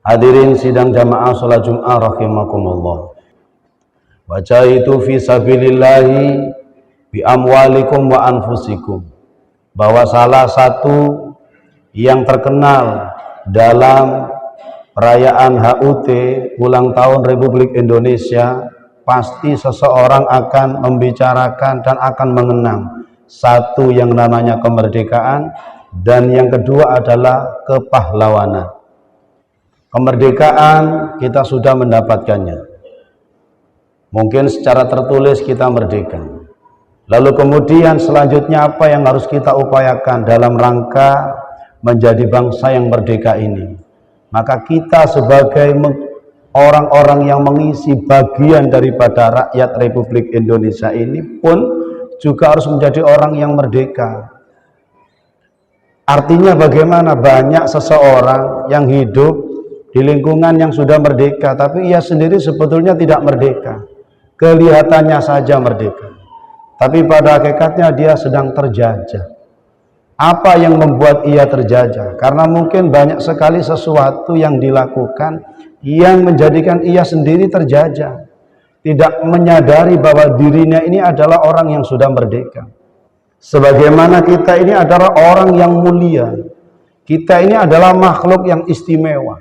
Hadirin sidang jamaah salat Jumat rahimakumullah. Baca itu fi sabilillahi bi amwalikum wa anfusikum. Bahwa salah satu yang terkenal dalam perayaan HUT ulang tahun Republik Indonesia, pasti seseorang akan membicarakan dan akan mengenang satu yang namanya kemerdekaan, dan yang kedua adalah kepahlawanan. Kemerdekaan kita sudah mendapatkannya, mungkin secara tertulis kita merdeka. Lalu kemudian selanjutnya apa yang harus kita upayakan dalam rangka menjadi bangsa yang merdeka ini? Maka kita sebagai orang-orang yang mengisi bagian daripada rakyat Republik Indonesia ini pun juga harus menjadi orang yang merdeka. Artinya bagaimana? Banyak seseorang yang hidup di lingkungan yang sudah merdeka, tapi ia sendiri sebetulnya tidak merdeka. Kelihatannya saja merdeka, tapi pada hakikatnya dia sedang terjajah. Apa yang membuat ia terjajah? Karena mungkin banyak sekali sesuatu yang dilakukan yang menjadikan ia sendiri terjajah, tidak menyadari bahwa dirinya ini adalah orang yang sudah merdeka. Sebagaimana kita ini adalah orang yang mulia, kita ini adalah makhluk yang istimewa.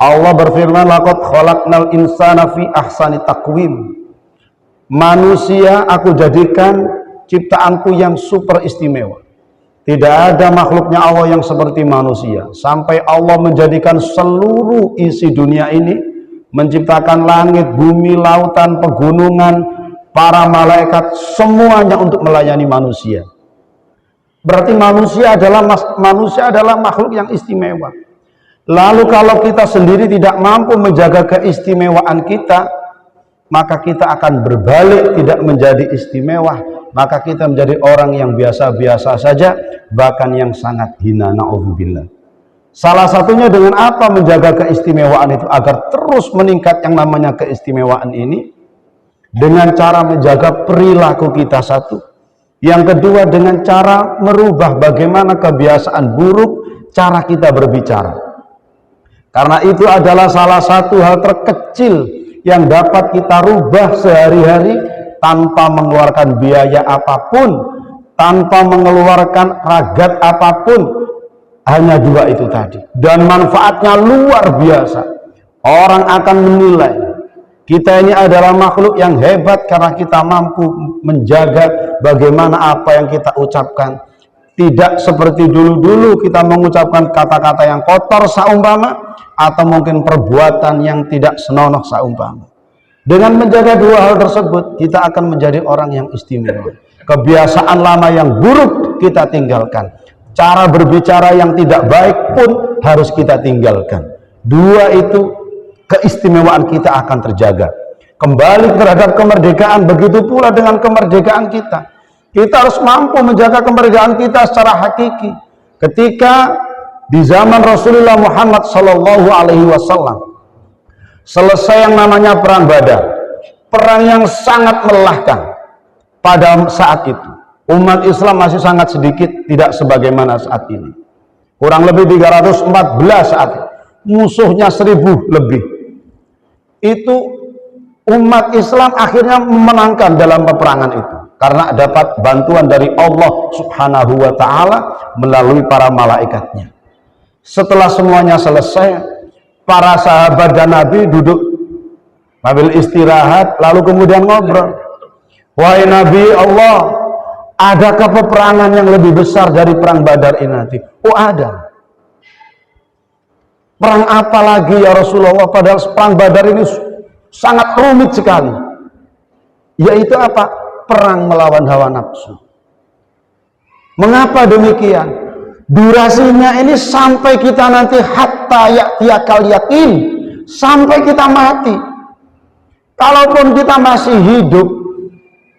Allah berfirman, laqad khalaqnal insana fi ahsani taqwim. Manusia aku jadikan ciptaanku yang super istimewa. Tidak ada makhluknya Allah yang seperti manusia. Sampai Allah menjadikan seluruh isi dunia ini, menciptakan langit, bumi, lautan, pegunungan, para malaikat, semuanya untuk melayani manusia. Berarti manusia adalah makhluk yang istimewa. Lalu kalau kita sendiri tidak mampu menjaga keistimewaan kita, maka kita akan berbalik tidak menjadi istimewa, maka kita menjadi orang yang biasa-biasa saja, bahkan yang sangat hina, na'udzubillah. Salah satunya dengan apa menjaga keistimewaan itu agar terus meningkat yang namanya keistimewaan ini? Dengan cara menjaga perilaku kita satu. Yang kedua dengan cara merubah bagaimana kebiasaan buruk cara kita berbicara. Karena itu adalah salah satu hal terkecil yang dapat kita rubah sehari-hari tanpa mengeluarkan biaya apapun, tanpa mengeluarkan ragat apapun. Hanya dua itu tadi, dan manfaatnya luar biasa. Orang akan menilai kita ini adalah makhluk yang hebat karena kita mampu menjaga bagaimana apa yang kita ucapkan. Tidak seperti dulu-dulu kita mengucapkan kata-kata yang kotor saumpama, atau mungkin perbuatan yang tidak senonoh saumpama. Dengan menjaga dua hal tersebut, kita akan menjadi orang yang istimewa. Kebiasaan lama yang buruk kita tinggalkan. Cara berbicara yang tidak baik pun harus kita tinggalkan. Dua itu keistimewaan kita akan terjaga. Kembali terhadap kemerdekaan, begitu pula dengan kemerdekaan kita. Kita harus mampu menjaga kemerdekaan kita secara hakiki. Ketika di zaman Rasulullah Muhammad Sallallahu Alaihi Wasallam selesai yang namanya perang Badar, perang yang sangat melelahkan. Pada saat itu umat Islam masih sangat sedikit, tidak sebagaimana saat ini. Kurang lebih 314 saat itu. Musuhnya 1000 lebih. Itu umat Islam akhirnya memenangkan dalam peperangan itu karena dapat bantuan dari Allah Subhanahu wa Ta'ala melalui para malaikatnya. Setelah semuanya selesai, para sahabat dan Nabi duduk sambil istirahat, lalu kemudian ngobrol. Wahai Nabi Allah, adakah peperangan yang lebih besar dari perang Badar ini nanti? Oh ada. Perang apa lagi ya Rasulullah? Padahal perang Badar ini sangat rumit sekali. Yaitu apa? Perang melawan hawa nafsu. Mengapa demikian? Durasinya ini sampai kita nanti hatta ya'tiyakal yakin, sampai kita mati. Kalaupun kita masih hidup,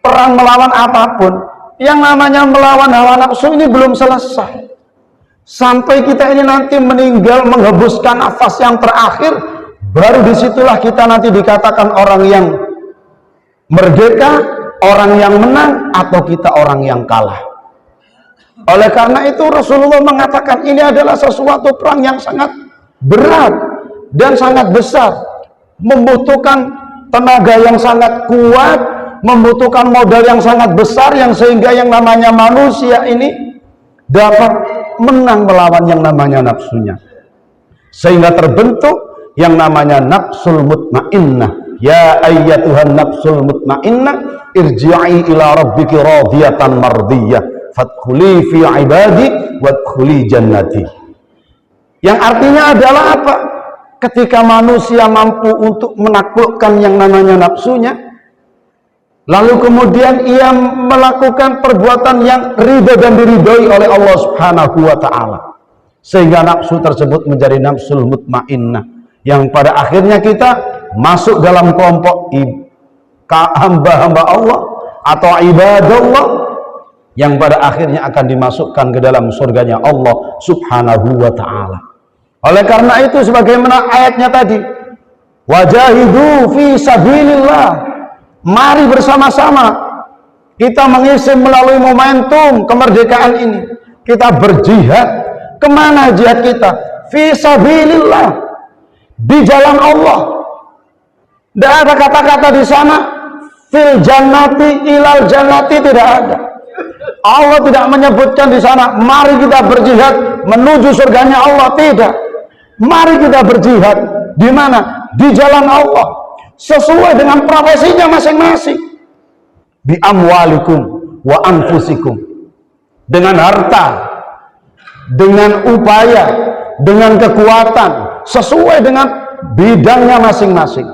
perang melawan apapun, yang namanya melawan hawa nafsu ini belum selesai. Sampai kita ini nanti meninggal, menghembuskan nafas yang terakhir, baru disitulah kita nanti dikatakan orang yang merdeka, orang yang menang, atau kita orang yang kalah. Oleh karena itu Rasulullah mengatakan ini adalah sesuatu perang yang sangat berat. dan sangat besar, membutuhkan tenaga yang sangat kuat, membutuhkan modal yang sangat besar, yang sehingga yang namanya manusia ini dapat menang melawan yang namanya nafsunya, sehingga terbentuk yang namanya nafsul mutmainnah. Ya ayyatuhan nafsul mutmainnah, irji'i ila rabbiki radiyatan mardiyah, fadkhuli fi ibadi wadkhuli jannati. Yang artinya adalah apa? Ketika manusia mampu untuk menaklukkan yang namanya nafsunya, lalu kemudian ia melakukan perbuatan yang ridha dan diridhoi oleh Allah Subhanahu wa ta'ala, sehingga nafsu tersebut menjadi nafsul mutmainnah, yang pada akhirnya kita masuk dalam kelompok hamba-hamba Allah atau ibadallah, yang pada akhirnya akan dimasukkan ke dalam surganya Allah Subhanahu wa ta'ala. Oleh karena itu, sebagaimana ayatnya tadi, wajahidu fi sabilillah, mari bersama-sama kita mengisi melalui momentum kemerdekaan ini, kita berjihad. Kemana jihad kita? Fi sabilillah, di jalan Allah. Tidak ada kata-kata di sana fil jannati ilal jannati, tidak ada. Allah tidak menyebutkan di sana mari kita berjihad menuju surganya Allah, tidak. Mari kita berjihad di mana? Di jalan Allah, sesuai dengan profesinya masing-masing. Bi amwalikum wa anfusikum, dengan harta, dengan upaya, dengan kekuatan, sesuai dengan bidangnya masing-masing.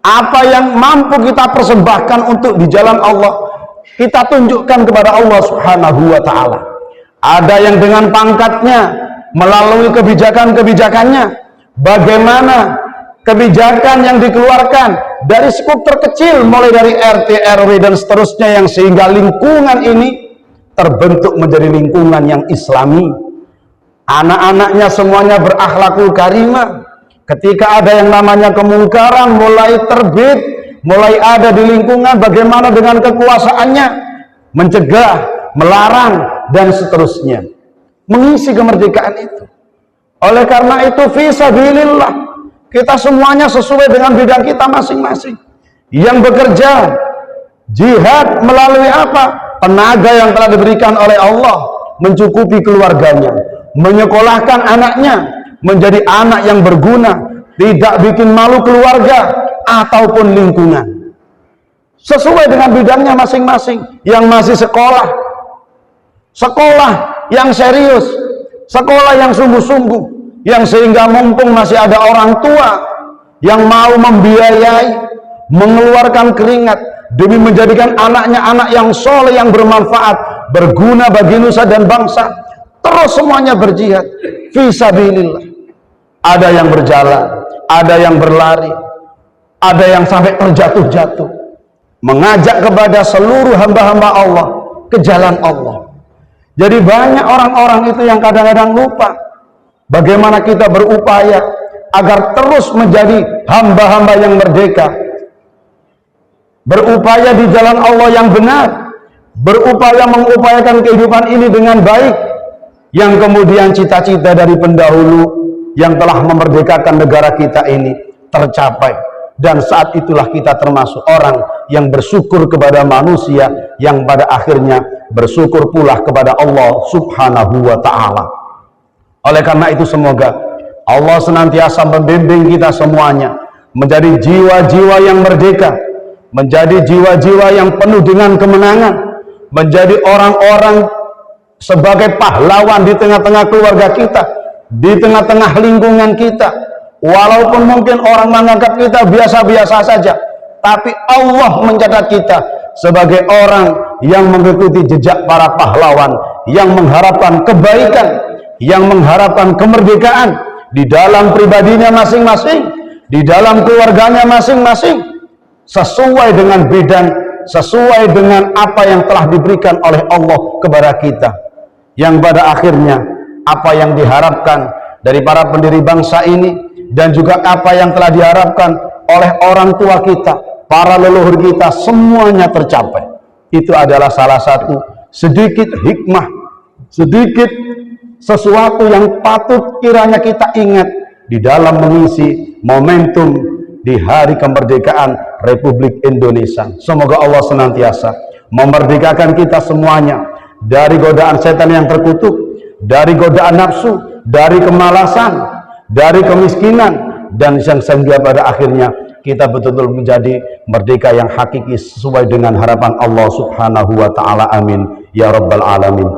Apa yang mampu kita persembahkan untuk di jalan Allah, kita tunjukkan kepada Allah Subhanahu wa ta'ala. Ada yang dengan pangkatnya, melalui kebijakan-kebijakannya, bagaimana kebijakan yang dikeluarkan dari skup terkecil, mulai dari RT, RW dan seterusnya, yang sehingga lingkungan ini terbentuk menjadi lingkungan yang islami. Anak-anaknya semuanya berakhlakul karimah. Ketika ada yang namanya kemungkaran mulai terbit, mulai ada di lingkungan, bagaimana dengan kekuasaannya mencegah, melarang dan seterusnya, mengisi kemerdekaan itu. Oleh karena itu, fisabilillah, kita semuanya sesuai dengan bidang kita masing-masing. Yang bekerja jihad melalui apa? Tenaga yang telah diberikan oleh Allah, mencukupi keluarganya, menyekolahkan anaknya menjadi anak yang berguna, tidak bikin malu keluarga ataupun lingkungan, sesuai dengan bidangnya masing-masing. Yang masih sekolah, sekolah yang serius, sekolah yang sungguh-sungguh, yang sehingga mumpung masih ada orang tua yang mau membiayai, mengeluarkan keringat demi menjadikan anaknya anak yang soleh, yang bermanfaat, berguna bagi nusa dan bangsa, terus semuanya berjihad fisabilillah. Ada yang berjalan, ada yang berlari, ada yang sampai terjatuh-jatuh, mengajak kepada seluruh hamba-hamba Allah ke jalan Allah. Jadi banyak orang-orang itu yang kadang-kadang lupa bagaimana kita berupaya agar terus menjadi hamba-hamba yang merdeka, berupaya di jalan Allah yang benar, berupaya mengupayakan kehidupan ini dengan baik, yang kemudian cita-cita dari pendahulu yang telah memerdekakan negara kita ini tercapai. Dan saat itulah kita termasuk orang yang bersyukur kepada manusia, yang pada akhirnya bersyukur pula kepada Allah Subhanahu wa ta'ala. Oleh karena itu, semoga Allah senantiasa membimbing kita semuanya menjadi jiwa-jiwa yang merdeka, menjadi jiwa-jiwa yang penuh dengan kemenangan, menjadi orang-orang sebagai pahlawan di tengah-tengah keluarga kita, di tengah-tengah lingkungan kita. Walaupun mungkin orang menganggap kita biasa-biasa saja, tapi Allah mencatat kita sebagai orang yang mengikuti jejak para pahlawan, yang mengharapkan kebaikan, yang mengharapkan kemerdekaan di dalam pribadinya masing-masing, di dalam keluarganya masing-masing, sesuai dengan bidang, sesuai dengan apa yang telah diberikan oleh Allah kepada kita, yang pada akhirnya apa yang diharapkan dari para pendiri bangsa ini, dan juga apa yang telah diharapkan oleh orang tua kita, para leluhur kita, semuanya tercapai. Itu adalah salah satu sedikit hikmah, sedikit sesuatu yang patut kiranya kita ingat di dalam mengisi momentum di hari kemerdekaan Republik Indonesia. Semoga Allah senantiasa memerdekakan kita semuanya dari godaan setan yang terkutuk, dari godaan nafsu, dari kemalasan, dari kemiskinan, dan yang sehingga pada akhirnya kita betul-betul menjadi merdeka yang hakiki sesuai dengan harapan Allah Subhanahu wa taala. Amin ya rabbal alamin.